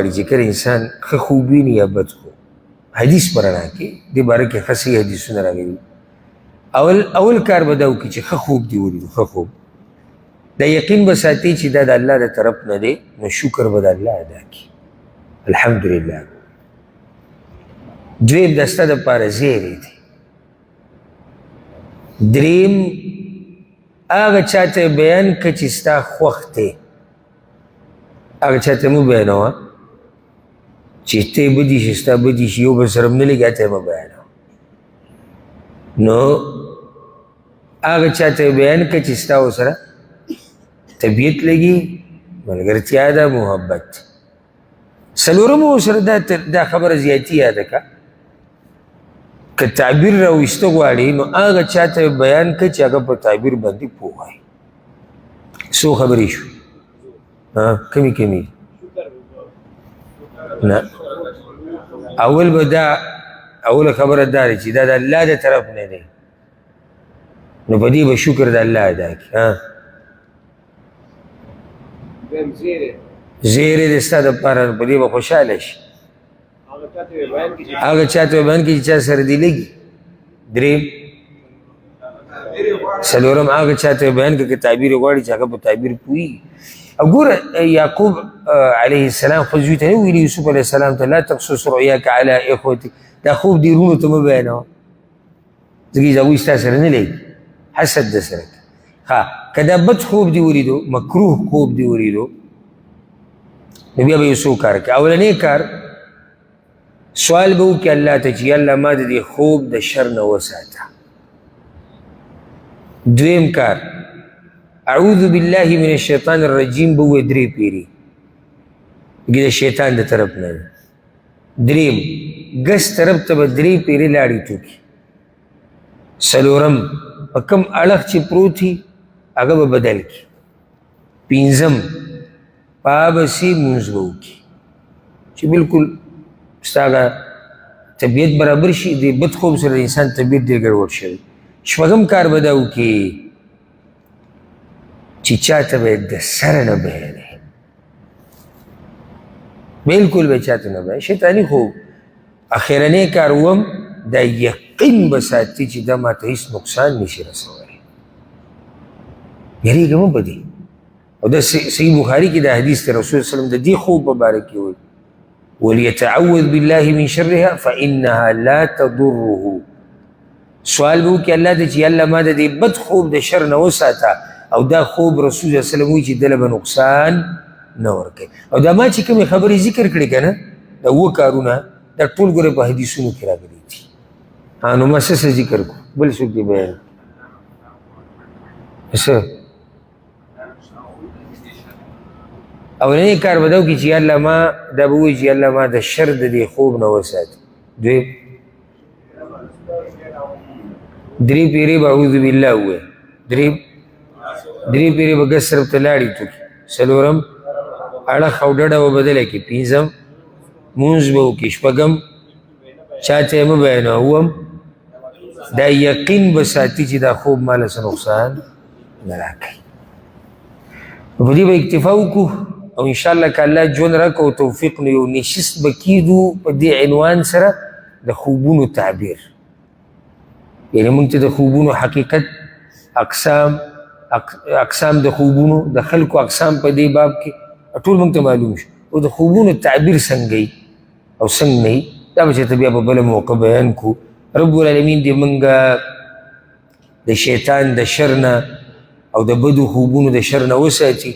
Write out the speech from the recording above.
چې کله انسان ښه خوب ویني یا بد خوب حدیث په رڼا کې دې باره کې ښه صحیح حدیثونه راغلي اول کار به دا وکړي چې ښه خوب دې ولیدو ښه خوب دا یقین به ساتي چې دا د الله د طرف نه دی نو شکر به د الله ادا کړي الحمدلله دویم د ستا دپاره زیری دی دریم هغه چاته بیان که چې ستا خوښ دی هغه چاته مو بیانوه چې ته بدي شي ستا بدي شي یو بل سره هم نه لګي ته مه بیانوه نو هغه چاته بیان که چې ستا ورسره طبیعت لګي ملګرتیا ده محبت څلورم ورسره دا خبره زیاتي یاده که که تعبیر راویسته غواړي نو هغه چاته بیان که چې هغه په تعبیر باندې پوه وای څو خبرې شو کمی نه اول به دا اوله خبره دا دی چې دا د الله د طرف نه دی نو په دې به شکر د الله ادا کړي زیری د ستا دپاره په دې به خوشحاله شي هغه چاته به بیان کړي چې چا سره دې لګي دریم څلورم هغه چاته به بیان کړي که تعبیر غواړي چې هغه په تعبیر پوهېږي او ګوره یعقوب علیه السلام خپل زوی ته نه ویلي یوسف علیه السلام ته لا تقصص رؤیاک علی اخوتک دا خوب دې وروڼو ته مه بیانوه ځکه چې هغوی ستا سره نه لګي حسد د سره ها که دا بد خوب دې ولیدو مکروه خوب دې ولیدو نو بیا به یو څو کار کوي اولنی کار سوال به وکړي الله ته چې الله ما د دې خوب د شر نه وساته دویم کار اعوذ بالله من الشیطان الرجیم به ووایي درې پیرې د شیطان د طرف نه دریم ګس طرف ته به درې پیرې لاړې ټوکي څلورم په کوم اړخ چې پروت وي هغه به بدل کړي پنځم پابسي مونځ به وکړي چې بلکل ستا هغه طبیعت برابر شي د بد خوب سره د انسان طبیعت ډېر ګډوډ شوی شپږم کار به دا وکړي چې چاته به د سره نه بیانوي بلکل به چاته نه بیانوي شیطاني خوب اخرنی کار وم دا یقین به ساتي چې دا ماته هېڅ نقصان نشي رسولی یېرېږه مه په دې او دا صحیح بخاري کې دا حدیث دی رسول صلی وسلم د دې خوب په باره کې وایي وليتعوذ بالله من شرها فإنها لا تضره سوال به وکړي الله ته چې الله ما د دې بد خوب د شر نه وساته او دا خوب رسول صلی الله علیه وسلم وایي چې دله به نقصان نه ورکوي او دا ما چې کومې خبرې ذکر کړې که نه دا اووه کارونه دا ټول ګوره په حدیثونو کې راغلي دي نو ما څه ذکر کړو بل څوک دې بیان څه اولنی کار به دا وکړي چې الله ما دا به وایي چې الله ما د شر د دې خوب نه وساتي دویم درې پیرې به اعوذ بالله ووایي درې پیرې به ګس طرف ته لاړې ټوکي څلورم اړخ او ډډه به بدله کړي پنځم مونځ به وکړي شپږم چاته یې مه بیانوه اووم دا یقین به ساتي چې دا خوب ماله څه نقصان نه راکوي په دې به اکتفا وکړو او انشاءالله که الله ژوند راکړو او توفیق نو یو نشست به کیږو په دې عنوان سره د خوبونو تعبیر یعنې موږ ته د خوبونو حقیقت اقسام د خوبونو د خلکو اقسام په دې باب کې ټول موږ ته معلوم شو او د خوبونو تعبیر څنګه وي او څنګه نه وي دا به چېرته بیا په بله موقع بیان کړو رب العالمین دې موږ د شیطان د شر نه او د بدو خوبونو د شر نه وساتي